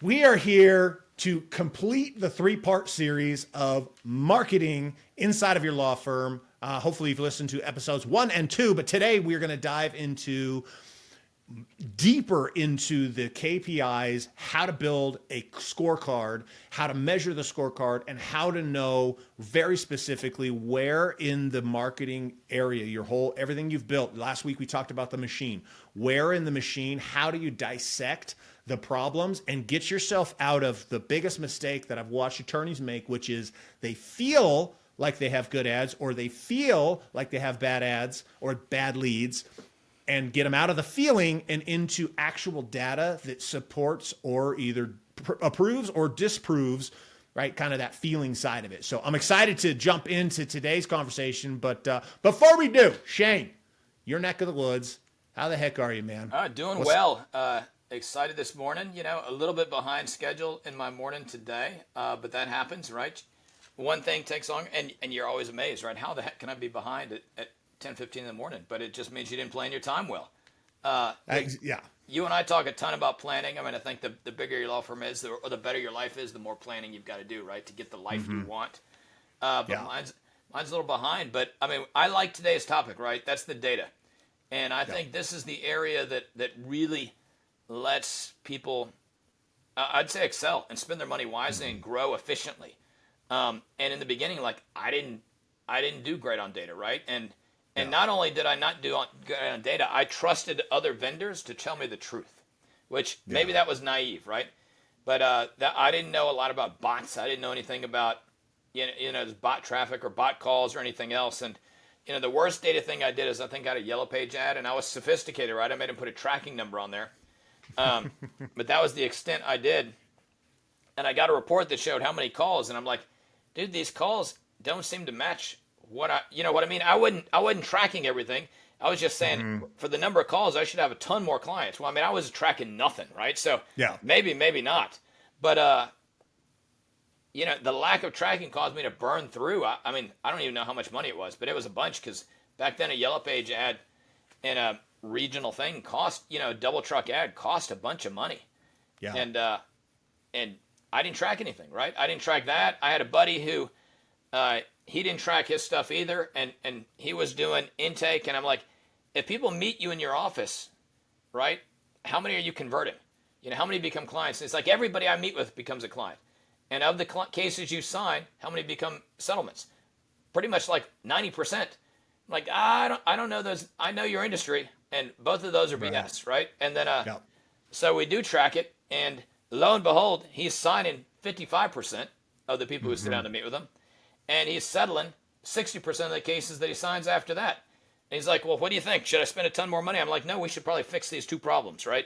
We are here to complete the three-part series of marketing inside of your law firm. Hopefully you've listened to episodes 1 and 2, but today we're going to dive deeper into the KPIs, how to build a scorecard, how to measure the scorecard, and how to know very specifically where in the marketing area, everything you've built. Last week we talked about the machine. Where in the machine, how do you dissect the problems and get yourself out of the biggest mistake that I've watched attorneys make, which is they feel like they have good ads or they feel like they have bad ads or bad leads, and get them out of the feeling and into actual data that supports or either approves or disproves, right? Kind of that feeling side of it. So I'm excited to jump into today's conversation. But before we do, Shane, your neck of the woods, how the heck are you, man? Doing well. Excited this morning. A little bit behind schedule in my morning today, but that happens, right? One thing takes long, and you're always amazed, right? How the heck can I be behind at 10:15 in the morning? But it just means you didn't plan your time well. Yeah. You and I talk a ton about planning. I mean, I think the bigger your law firm is, or the better your life is, the more planning you've got to do, right, to get the life you want. Mine's a little behind. But, I mean, I like today's topic, right? That's the data. And I think this is the area that really lets people, I'd say, excel and spend their money wisely and grow efficiently. And in the beginning, like, I didn't do great on data, right? And not only did I not do good on data, I trusted other vendors to tell me the truth, which maybe that was naive, right? But that I didn't know a lot about bots. I didn't know anything about bot traffic or bot calls or anything else. And the worst data thing I did is I think I had a Yellow Page ad, and I was sophisticated, right? I made him put a tracking number on there, but that was the extent I did. And I got a report that showed how many calls, and I'm like, dude, these calls don't seem to match what I mean? I wasn't tracking everything. I was just saying for the number of calls, I should have a ton more clients. Well, I mean, I was tracking nothing, right? So maybe not. But, the lack of tracking caused me to burn through. I mean, I don't even know how much money it was, but it was a bunch because back then a Yellow Page ad and a regional thing cost, a double truck ad cost a bunch of money. Yeah. And I didn't track anything, right? I didn't track that. I had a buddy who, he didn't track his stuff either, and he was doing intake, and I'm like, if people meet you in your office, right, how many are you converting? How many become clients? And it's like everybody I meet with becomes a client. And of the cases you sign, how many become settlements? Pretty much like 90%. I'm like, I don't know those. I know your industry, and both of those are BS, right? And then, so we do track it, and lo and behold, he's signing 55% of the people who sit down to meet with him. And he's settling 60% of the cases that he signs after that. And he's like, well, what do you think? Should I spend a ton more money? I'm like, no, we should probably fix these two problems, right?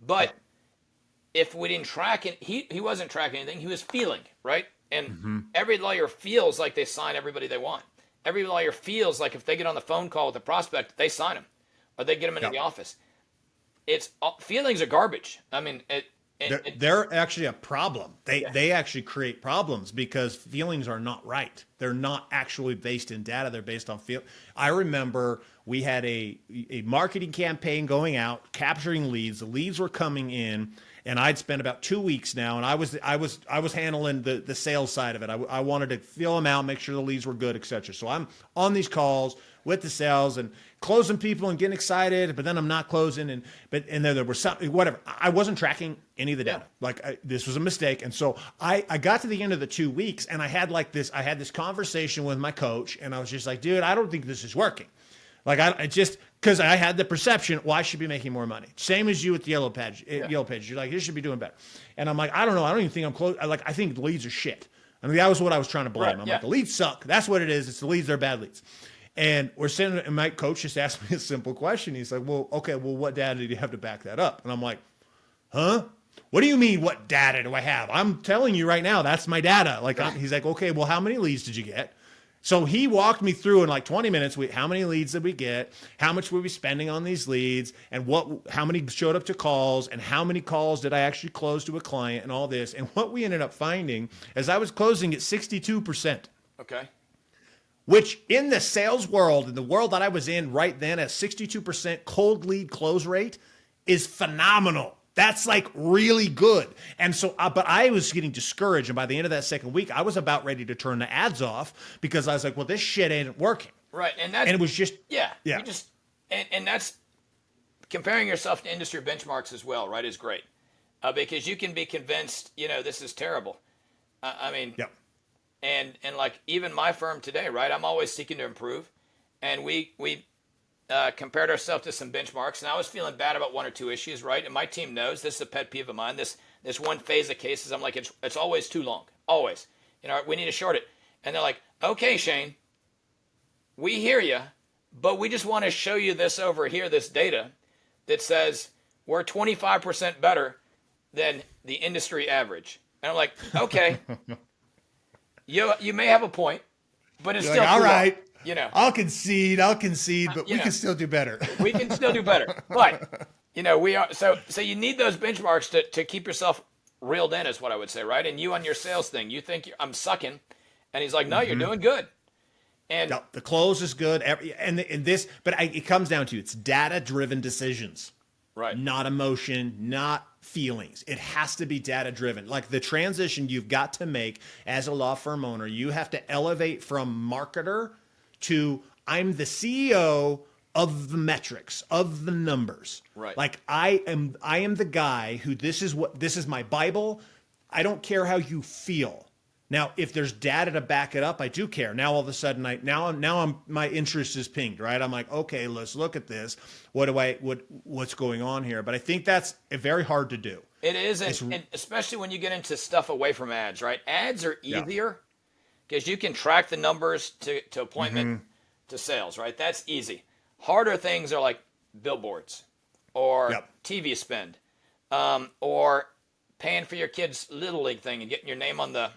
But if we didn't track it, he wasn't tracking anything. He was feeling, right? And every lawyer feels like they sign everybody they want. Every lawyer feels like if they get on the phone call with a prospect, they sign them or they get them into the office. Feelings are garbage. I mean, they're actually a problem. They actually create problems because feelings are not right. They're not actually based in data. They're based on feel. I remember we had a marketing campaign going out, capturing leads. The leads were coming in, and I'd spent about 2 weeks now, and I was handling the sales side of it. I wanted to fill them out, make sure the leads were good, etc. So I'm on these calls with the sales and closing people and getting excited, but then I'm not closing. And there was something, whatever. I wasn't tracking any of the data. This was a mistake. And so I got to the end of the 2 weeks, and I had this conversation with my coach, and I was just like, dude, I don't think this is working. I just, because I had the perception, well, I should be making more money. Same as you with the Yellow Page. Yellow Page. You're like, you should be doing better. And I'm like, I don't know. I don't even think I'm close. I think the leads are shit. I mean, that was what I was trying to blame. I'm like, the leads suck. That's what it is. It's the leads. They're bad leads. And we're sitting, and my coach just asked me a simple question. He's like, well, what data do you have to back that up? And I'm like, huh? What do you mean, what data do I have? I'm telling you right now, that's my data. He's like, okay, well, how many leads did you get? So he walked me through in like 20 minutes, how many leads did we get? How much were we spending on these leads? And how many showed up to calls? And how many calls did I actually close to a client and all this? And what we ended up finding is I was closing at 62%. Okay. Which in the sales world, in the world that I was in right then, a 62% cold lead close rate is phenomenal. That's like really good. And so, but I was getting discouraged. And by the end of that second week, I was about ready to turn the ads off because I was like, well, this shit ain't working. Right. And it was just, yeah. And that's comparing yourself to industry benchmarks as well, right, is great. Because you can be convinced, this is terrible. Yep. And like even my firm today, right, I'm always seeking to improve. And we compared ourselves to some benchmarks, and I was feeling bad about one or two issues, right? And my team knows this is a pet peeve of mine. This one phase of cases, I'm like, it's always too long, always. We need to short it. And they're like, okay, Shane, we hear you, but we just want to show you this over here, this data that says we're 25% better than the industry average. And I'm like, okay, you may have a point, but it's still all right. long. I'll concede, but we can still do better. We can still do better. But, we are, so you need those benchmarks to keep yourself reeled in is what I would say, right? And you on your sales thing, you think I'm sucking. And he's like, no, you're doing good. And no, the close is good. It comes down to, it's data-driven decisions. Right. Not emotion, not feelings. It has to be data-driven. Like the transition you've got to make as a law firm owner, you have to elevate from marketer to I'm the CEO of the metrics, of the numbers. Right. Like I am the guy who this is my Bible. I don't care how you feel. Now, if there's data to back it up, I do care. Now all of a sudden my interest is pinged, right? I'm like, okay, let's look at this. What's going on here? But I think that's very hard to do. It is, and especially when you get into stuff away from ads, right? Ads are easier. Because you can track the numbers to appointment to sales, right? That's easy. Harder things are like billboards or TV spend or paying for your kid's Little League thing and getting your name on the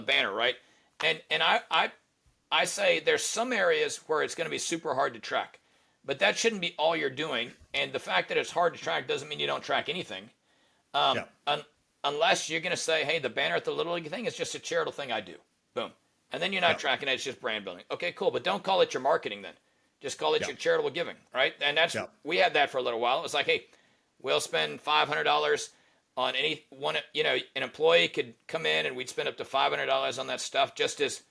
banner, right? And I say there's some areas where it's going to be super hard to track, but that shouldn't be all you're doing. And the fact that it's hard to track doesn't mean you don't track anything. Unless you're going to say, hey, the banner at the Little League thing is just a charitable thing I do. Boom. And then you're not tracking it. It's just brand building. Okay, cool. But don't call it your marketing then. Just call it your charitable giving, right? And that's we had that for a little while. It was like, hey, we'll spend $500 on any one, an employee could come in and we'd spend up to $500 on that stuff just as,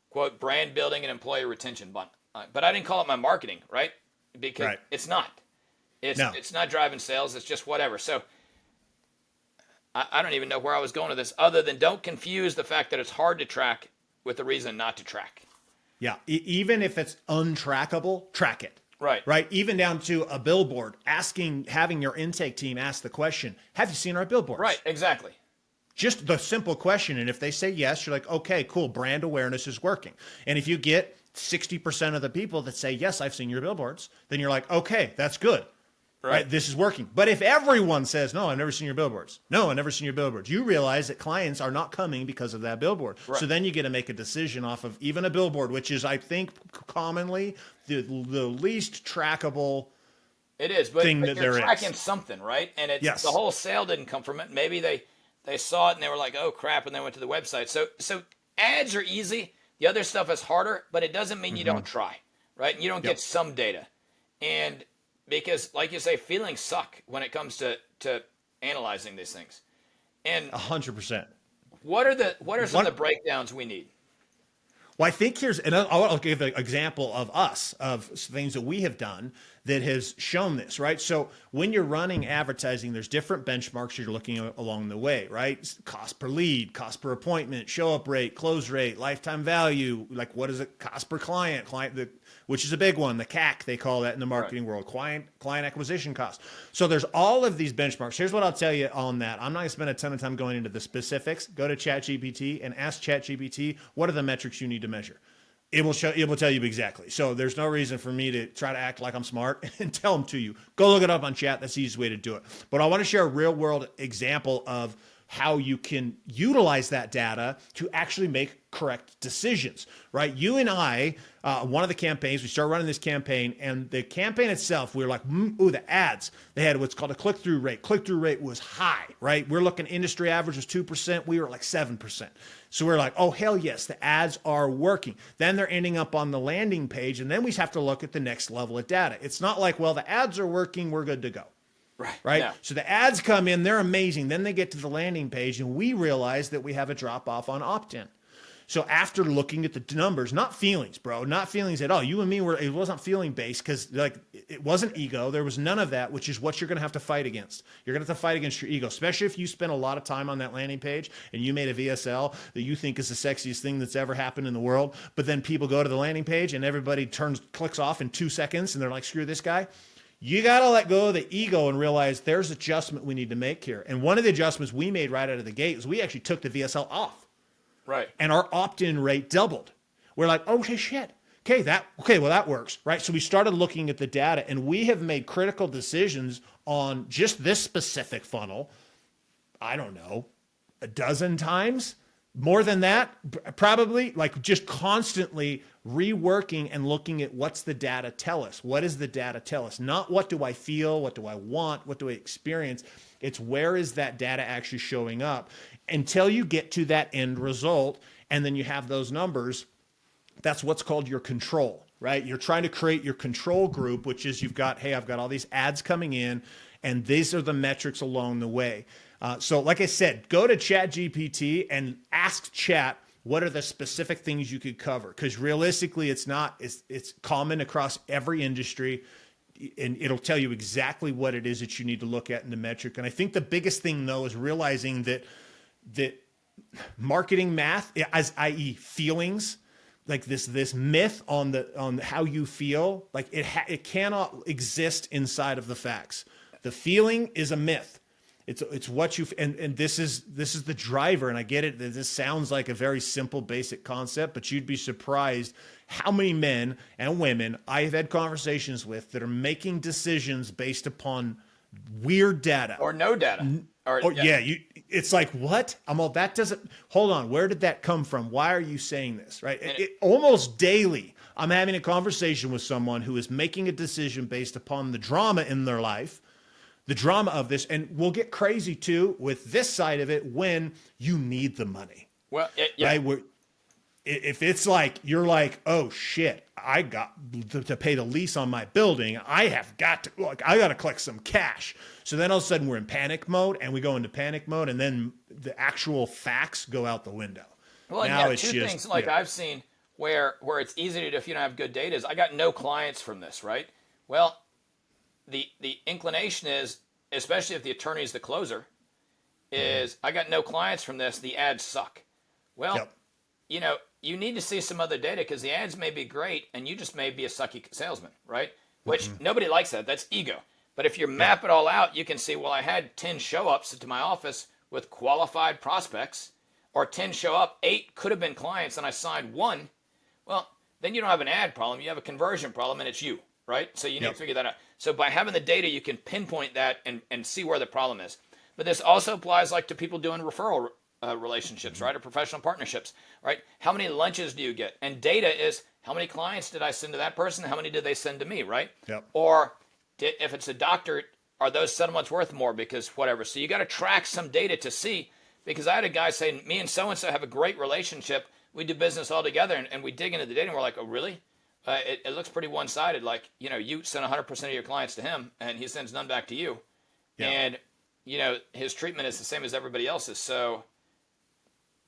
quote, brand building and employee retention. But I didn't call it my marketing, right? Because it's not. It's not driving sales. It's just whatever. So I don't even know where I was going with this other than don't confuse the fact that it's hard to track with the reason not to track. Yeah. Even if it's untrackable, track it. Right. Right. Even down to a billboard, having your intake team ask the question, have you seen our billboards? Right. Exactly. Just the simple question. And if they say yes, you're like, okay, cool. Brand awareness is working. And if you get 60% of the people that say, yes, I've seen your billboards, then you're like, okay, that's good. Right. This is working. But if everyone says, no, I've never seen your billboards. No, I've never seen your billboards. You realize that clients are not coming because of that billboard. Right. So then you get to make a decision off of even a billboard, which is, I think, commonly the least trackable it is, but thing that there is. You're tracking something, right? And it's the whole sale didn't come from it. Maybe they saw it and they were like, oh, crap, and they went to the website. So ads are easy. The other stuff is harder, but it doesn't mean you don't try, right? And you don't get some data. And because, like you say, feelings suck when it comes to analyzing these things. And 100%. What are some of the breakdowns we need? Well, I think I'll give an example of things that we have done that has shown this, right? So when you're running advertising, there's different benchmarks you're looking at along the way, right? Cost per lead, cost per appointment, show up rate, close rate, lifetime value, like what is it, cost per client, which is a big one, the CAC, they call that in the marketing world, client acquisition cost. So there's all of these benchmarks. Here's what I'll tell you on that. I'm not going to spend a ton of time going into the specifics. Go to ChatGPT and ask ChatGPT, what are the metrics you need to measure? It will tell you exactly. So there's no reason for me to try to act like I'm smart and tell them to you. Go look it up on chat. That's the easiest way to do it. But I want to share a real world example of how you can utilize that data to actually make correct decisions, right? You and I, one of the campaigns, we started running this campaign, and the campaign itself, we were like, ooh, the ads, they had what's called a click-through rate. Click-through rate was high, right? We're looking, industry average was 2%. We were like 7%. So we're like, oh, hell yes, the ads are working. Then they're ending up on the landing page, and then we have to look at the next level of data. It's not like, well, the ads are working, we're good to go. Right. Yeah. So the ads come in, they're amazing. Then they get to the landing page and we realize that we have a drop off on opt-in. So after looking at the numbers, not feelings, bro, not feelings at all. You and me it wasn't feeling based because like it wasn't ego. There was none of that, which is what you're going to have to fight against. You're going to have to fight against your ego, especially if you spend a lot of time on that landing page and you made a VSL that you think is the sexiest thing that's ever happened in the world. But then people go to the landing page and everybody clicks off in 2 seconds and they're like, screw this guy. You got to let go of the ego and realize there's adjustment we need to make here. And one of the adjustments we made right out of the gate is we actually took the VSL off. Right. And our opt-in rate doubled. We're like, oh shit. Well, that works, right? So we started looking at the data and we have made critical decisions on just this specific funnel. I don't know, a dozen times, more than that, probably, like just constantly reworking and looking at what's the data tell us? What does the data tell us? Not what do I feel? What do I want? What do I experience? It's where is that data actually showing up? Until you get to that end result and then you have those numbers, that's what's called your control, right? You're trying to create your control group, which is I've got all these ads coming in and these are the metrics along the way. So like I said, go to ChatGPT and ask Chat, what are the specific things you could cover? Because realistically, it's common across every industry. And it'll tell you exactly what it is that you need to look at in the metric. And I think the biggest thing though is realizing that marketing math, i.e. feelings, like this myth on how you feel, like it cannot exist inside of the facts. The feeling is a myth. It's what you and this is the driver. And I get it. This sounds like a very simple, basic concept, but you'd be surprised how many men and women I've had conversations with that are making decisions based upon weird data or no data. It's like, what? That doesn't, hold on. Where did that come from? Why are you saying this? Right. Almost daily, I'm having a conversation with someone who is making a decision based upon the drama in their life, the drama of this. And we'll get crazy too with this side of it when you need the money. Well, right? If it's like, you're like, oh shit, I got to pay the lease on my building. I got to collect some cash. So then all of a sudden we're in panic mode and we go into panic mode and then the actual facts go out the window. Well, now it's two things like I've seen where it's easy to do if you don't have good data is I got no clients from this, right? Well, the inclination is, especially if the attorney is the closer, is I got no clients from this. The ads suck. Well, you need to see some other data because the ads may be great and you just may be a sucky salesman, right? Which nobody likes that. That's ego. But if you map it all out, you can see, well, I had 10 show-ups to my office with qualified prospects, or 10 show up, 8 could have been clients, and I signed 1. Well, then you don't have an ad problem. You have a conversion problem, and it's you, right? So you need to figure that out. So by having the data, you can pinpoint that and see where the problem is. But this also applies like to people doing referral relationships, right? Or professional partnerships, right? How many lunches do you get? And data is how many clients did I send to that person? How many did they send to me, right? Or if it's a doctor, are those settlements worth more because whatever? So you got to track some data to see, because I had a guy say, me and so-and-so have a great relationship. We do business all together, and we dig into the data and we're like, oh, really? It looks pretty one-sided. Like, you send 100% of your clients to him and he sends none back to you. And, his treatment is the same as everybody else's. So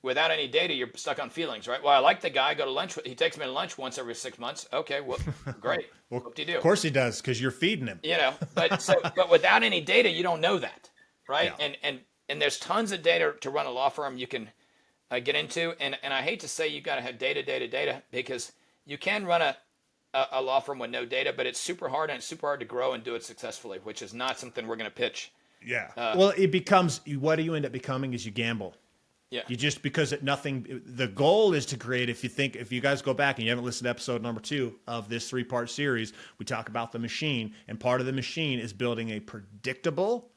without any data, you're stuck on feelings, right? Well, I like the guy, go to lunch. He takes me to lunch once every 6 months. Okay, well, great. What do you do? Of course he does, because you're feeding him. But without any data, you don't know that, right? And there's tons of data to run a law firm you can get into. And I hate to say you got to have data, because you can run a law firm with no data, but it's super hard, and it's super hard to grow and do it successfully, which is not something we're going to pitch. Well, it becomes, what do you end up becoming is you gamble. You just, because the goal is to create, if you guys go back and you haven't listened to episode number 2 of this 3-part series, we talk about the machine, and part of the machine is building a predictable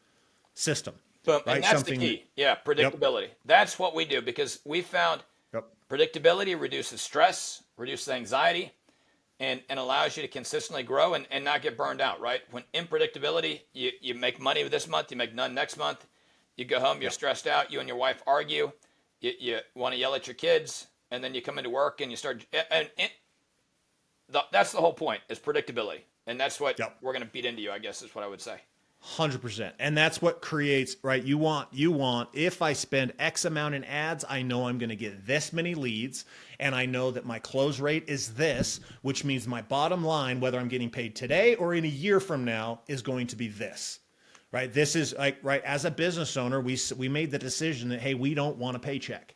system. Boom. Right? And that's the key. Predictability. That's what we do, because we found predictability reduces stress, reduces anxiety, and allows you to consistently grow and not get burned out, right? When in predictability, you make money this month, you make none next month, you go home, you're stressed out, you and your wife argue, you want to yell at your kids, and then you come into work and you start, that's the whole point, is predictability. And that's what we're going to beat into you, I guess is what I would say. 100%. And that's what creates, right? You want, if I spend X amount in ads, I know I'm going to get this many leads. And I know that my close rate is this, which means my bottom line, whether I'm getting paid today or in a year from now, is going to be this, right? This is like, right. As a business owner, we made the decision that, hey, we don't want a paycheck.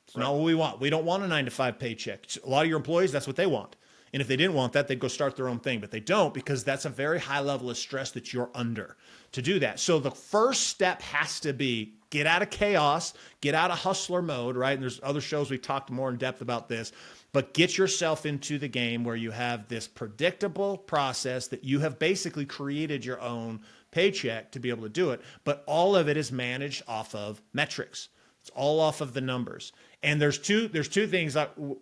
It's not what we want. We don't want a 9-to-5 paycheck. A lot of your employees, that's what they want. And if they didn't want that, they'd go start their own thing, but they don't, because that's a very high level of stress that you're under to do that. So the first step has to be get out of chaos, get out of hustler mode, right? And there's other shows we've talked more in depth about this, but get yourself into the game where you have this predictable process that you have basically created your own paycheck to be able to do it. But all of it is managed off of metrics. It's all off of the numbers. And there's two things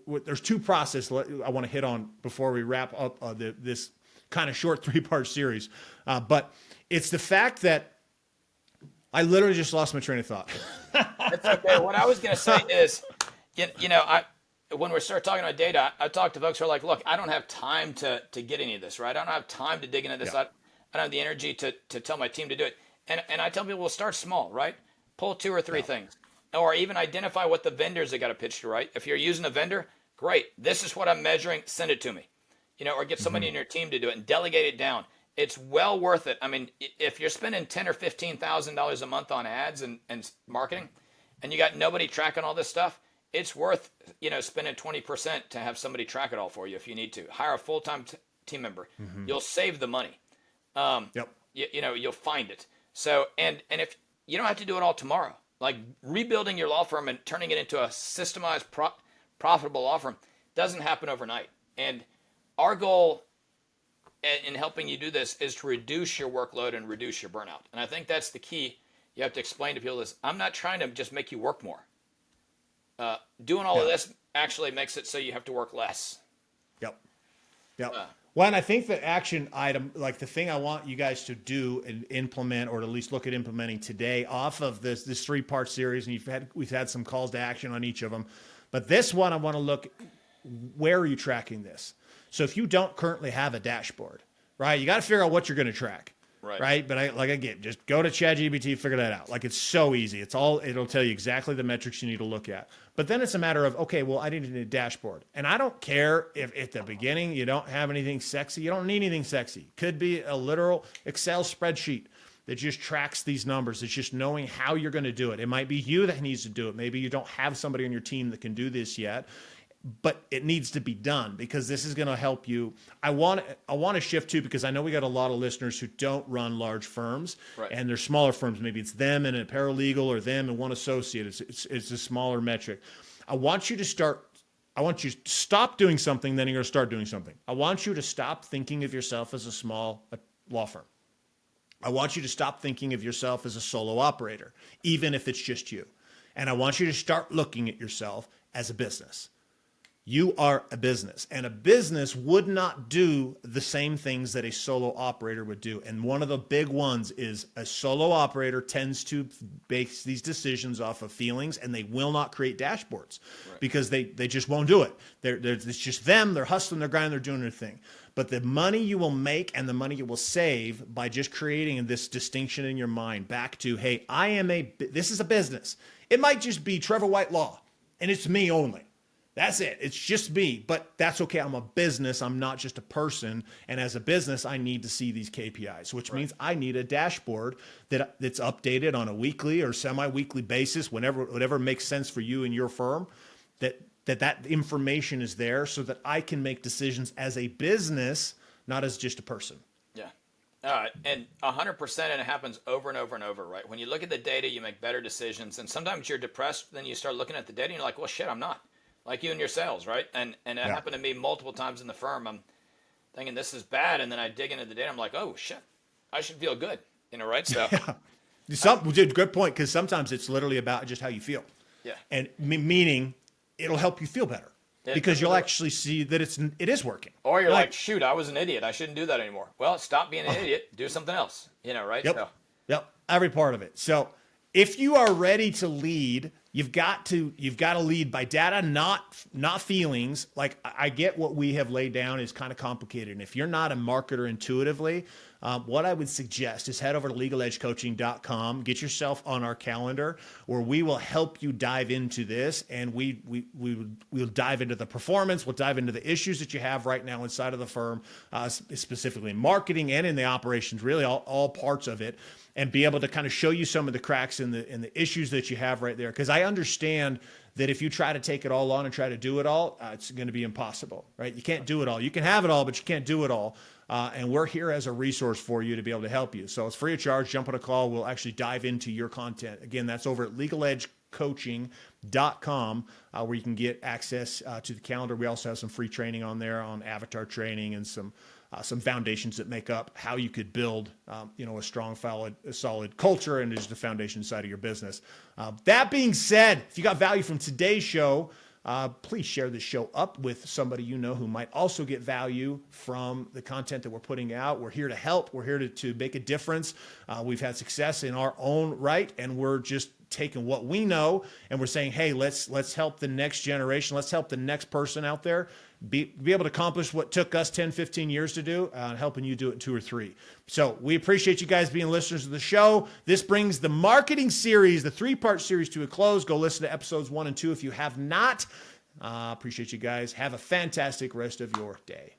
there's two processes I want to hit on before we wrap up this kind of short 3-part series. But it's the fact that I literally just lost my train of thought. That's okay. What I was going to say is, when we start talking about data, I talk to folks who are like, look, I don't have time to get any of this, right? I don't have time to dig into this. Yeah. I don't have the energy to tell my team to do it. And I tell people, well, start small, right? Pull 2 or 3 things. Or even identify what the vendors they got to pitch to, right? If you're using a vendor, great. This is what I'm measuring. Send it to me, or get somebody in your team to do it and delegate it down. It's well worth it. I mean, if you're spending $10,000 or $15,000 a month on ads and marketing, and you got nobody tracking all this stuff, it's worth, spending 20% to have somebody track it all for you if you need to. Hire a full-time team member. You'll save the money. You'll find it. So, and if you don't have to do it all tomorrow. Like rebuilding your law firm and turning it into a systemized, profitable law firm doesn't happen overnight. And our goal in helping you do this is to reduce your workload and reduce your burnout. And I think that's the key. You have to explain to people this. I'm not trying to just make you work more. Doing all of this actually makes it so you have to work less. Yep. Well, and I think the action item, like the thing I want you guys to do and implement, or at least look at implementing today off of this 3-part series, and we've had some calls to action on each of them. But this one, I want to look, where are you tracking this? So if you don't currently have a dashboard, right, you got to figure out what you're going to track. Right. But again, just go to ChatGPT, figure that out. Like, it's so easy. It'll tell you exactly the metrics you need to look at. But then it's a matter of, okay, well, I need a dashboard. And I don't care if at the beginning you don't have anything sexy. You don't need anything sexy. Could be a literal Excel spreadsheet that just tracks these numbers. It's just knowing how you're going to do it. It might be you that needs to do it. Maybe you don't have somebody on your team that can do this yet. But it needs to be done, because this is going to help you. I want to shift too, because I know we got a lot of listeners who don't run large firms, and they're smaller firms. Maybe it's them and a paralegal, or them and one associate. It's a smaller metric. I want you to stop doing something, then you're going to start doing something. I want you to stop thinking of yourself as a small law firm. I want you to stop thinking of yourself as a solo operator, even if it's just you. And I want you to start looking at yourself as a business. You are a business, and a business would not do the same things that a solo operator would do. And one of the big ones is a solo operator tends to base these decisions off of feelings, and they will not create dashboards because they just won't do it. It's just them. They're hustling, they're grinding, they're doing their thing. But the money you will make and the money you will save by just creating this distinction in your mind back to, hey, this is a business. It might just be Trevor White Law, and it's me only. That's it. It's just me, but that's okay. I'm a business. I'm not just a person. And as a business, I need to see these KPIs, which means I need a dashboard that's updated on a weekly or semi-weekly basis, whatever makes sense for you and your firm, that information is there so that I can make decisions as a business, not as just a person. Yeah. And 100%, and it happens over and over and over, right? When you look at the data, you make better decisions. And sometimes you're depressed, then you start looking at the data and you're like, well, shit, I'm not. Like you and your sales, right? And it happened to me multiple times in the firm. I'm thinking this is bad, and then I dig into the data. I'm like, oh shit, I should feel good, right? So, Good point, because sometimes it's literally about just how you feel. Yeah. And meaning it'll help you feel better because you'll actually see that it is working. Or you're like, shoot, I was an idiot. I shouldn't do that anymore. Well, stop being an idiot. Do something else. Right? Yep. So. Yep. Every part of it. So if you are ready to lead you've got to lead by data, not feelings. Like, I get what we have laid down is kind of complicated. And if you're not a marketer intuitively, what I would suggest is head over to legaledgecoaching.com, get yourself on our calendar where we will help you dive into this. And we'll dive into the performance. We'll dive into the issues that you have right now inside of the firm, specifically in marketing and in the operations, really all parts of it, and be able to kind of show you some of the cracks in the issues that you have right there. Because I understand that if you try to take it all on and try to do it all, it's going to be impossible, right? You can't do it all. You can have it all, but you can't do it all. And we're here as a resource for you to be able to help you. So it's free of charge. Jump on a call. We'll actually dive into your content. Again, that's over at legaledgecoaching.com, where you can get access to the calendar. We also have some free training on there on avatar training and some foundations that make up how you could build, a strong, solid culture and just a foundation side of your business. That being said, if you got value from today's show, please share this show up with somebody you know who might also get value from the content that we're putting out. We're here to help. We're here to make a difference. We've had success in our own right, and we're just taking what we know and we're saying, hey, let's help the next generation. Let's help the next person out there be able to accomplish what took us 10, 15 years to do, helping you do it in 2 or 3. So we appreciate you guys being listeners of the show. This brings the marketing series, the 3-part series, to a close. Go listen to episodes 1 and 2 if you have not. Appreciate you guys. Have a fantastic rest of your day.